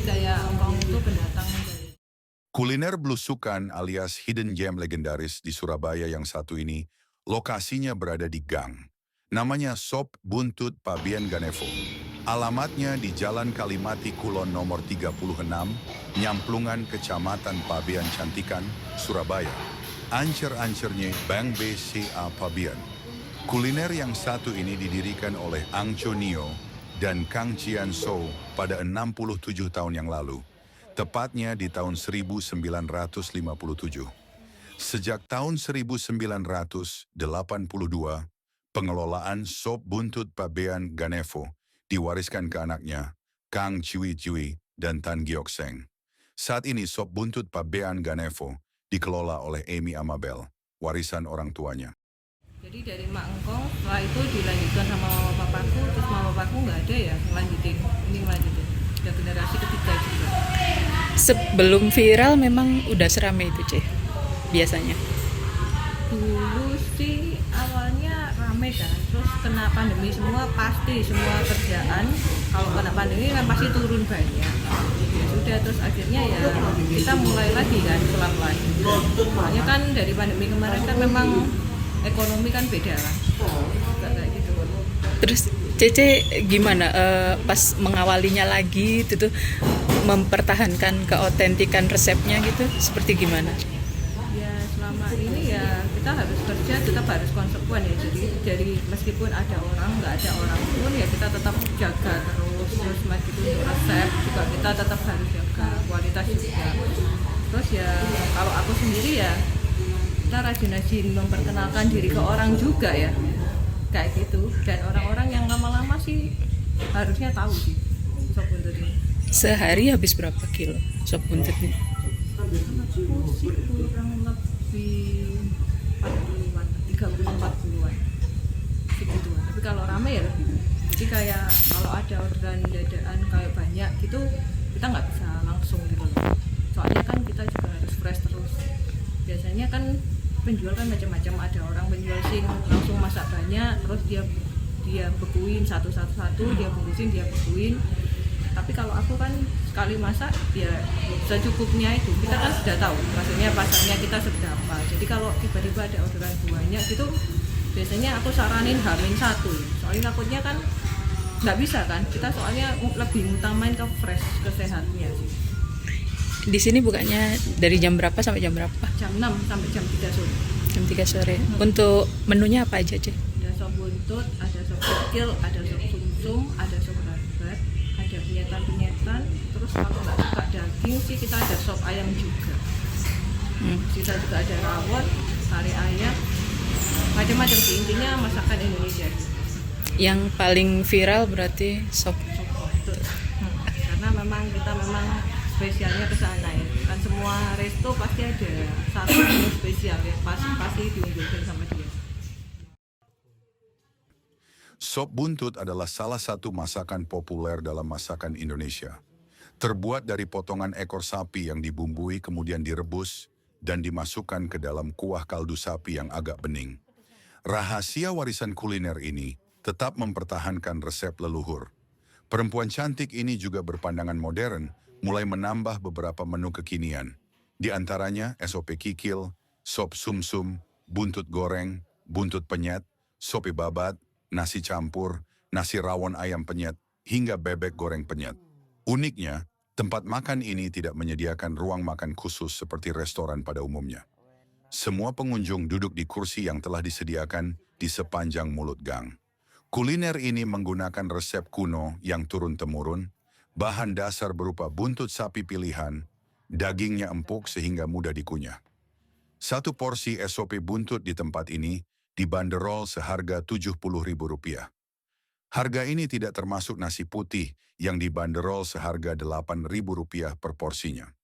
kayak engkong itu pendatang dari. Kuliner blusukan alias hidden gem legendaris di Surabaya yang satu ini, lokasinya berada di gang. Namanya Sop Buntut Pabean Ganevo. Alamatnya di Jalan Kalimati Kulon nomor 36, Nyamplungan Kecamatan Pabean Cantikan, Surabaya. Ancer-ancernya Bang BCA Pabean. Kuliner yang satu ini didirikan oleh Ang Chonio dan Kang Chian So pada 67 tahun yang lalu. Tepatnya di tahun 1957. Sejak tahun 1982, pengelolaan Sop Buntut Pabean Ganevo diwariskan ke anaknya, Kang Chiwi Chiwi dan Tan Giok Seng. Saat ini Sop Buntut Pabean Ganevo dikelola oleh Amy Amabel, warisan orang tuanya. Jadi dari mak engkong, setelah itu dilanjutkan sama mama papaku, terus mama papaku nggak ada ya ngelanjutin, ini ngelanjutin. Udah generasi ketiga juga. Sebelum viral memang udah seramai itu, Ceh, biasanya. Dulu sih awalnya rame kan, terus kena pandemi semua pasti semua kerjaan kalau kena pandemi kan pasti turun banyak. Ya sudah terus akhirnya ya kita mulai lagi kan pelan-pelan. Soalnya kan dari pandemi kemarin kan memang ekonomi kan beda lah. Nggak kayak gitu. Terus Cece gimana pas mengawalinya lagi itu tuh mempertahankan keautentikan resepnya gitu seperti gimana? Ya selama ini ya kita harus kerja tetap harus konsekuen ya, jadi meskipun ada orang nggak ada orang pun ya kita tetap jaga terus meskipun untuk resep juga kita tetap harus jaga kualitas juga. Terus ya kalau aku sendiri ya kita rajin-rajin memperkenalkan diri ke orang juga ya kayak gitu, dan orang-orang yang lama-lama sih harusnya tahu sih sop buntut ini. Sehari habis berapa kilo sop buntutnya? Aku sih kurang lebih 40-an, 30-40-an segituan. Tapi kalau rame ya lebih. Jadi kayak kalau ada orderan dadaan kayak banyak gitu, kita nggak bisa langsung gitu loh. Soalnya kan kita juga harus fresh terus. Biasanya kan penjual kan macam-macam, ada orang penjual sing langsung masak banyak, terus dia bekuin satu-satu, dia bungkusin, dia bekuin. Tapi kalau aku kan sekali masak ya secukupnya itu, kita kan sudah tahu maksudnya pasarnya kita seberapa. Jadi kalau tiba-tiba ada orderan banyak gitu biasanya aku saranin H-1, soalnya takutnya kan nggak bisa kan, kita soalnya lebih ngutamain ke fresh, kesehatannya sih. Di sini bukanya dari jam berapa sampai jam berapa? Jam 6 sampai jam 3 sore. Jam 3 sore. Untuk menunya apa aja, Ceh? Ada sop buntut, ada sop kecil, ada sop sumsum, ada sop babat, ada penyetan-penyetan. Terus kalau nggak suka daging sih kita ada sop ayam juga. Kita juga ada rawon, sari ayam, macam-macam sih, intinya masakan Indonesia. Yang paling viral berarti sop. Sop buntut. Karena memang kita spesialnya ke sana ya. Kan semua resto pasti ada satu menu spesial yang pasti diunjukkan sama dia. Sop buntut adalah salah satu masakan populer dalam masakan Indonesia. Terbuat dari potongan ekor sapi yang dibumbui kemudian direbus dan dimasukkan ke dalam kuah kaldu sapi yang agak bening. Rahasia warisan kuliner ini tetap mempertahankan resep leluhur. Perempuan cantik ini juga berpandangan modern, mulai menambah beberapa menu kekinian. Di antaranya SOP kikil, sop sumsum, buntut goreng, buntut penyet, sope babat, nasi campur, nasi rawon ayam penyet, hingga bebek goreng penyet. Uniknya, tempat makan ini tidak menyediakan ruang makan khusus seperti restoran pada umumnya. Semua pengunjung duduk di kursi yang telah disediakan di sepanjang mulut gang. Kuliner ini menggunakan resep kuno yang turun-temurun, bahan dasar berupa buntut sapi pilihan, dagingnya empuk sehingga mudah dikunyah. Satu porsi SOP buntut di tempat ini dibanderol seharga Rp70.000. Harga ini tidak termasuk nasi putih yang dibanderol seharga Rp8.000 per porsinya.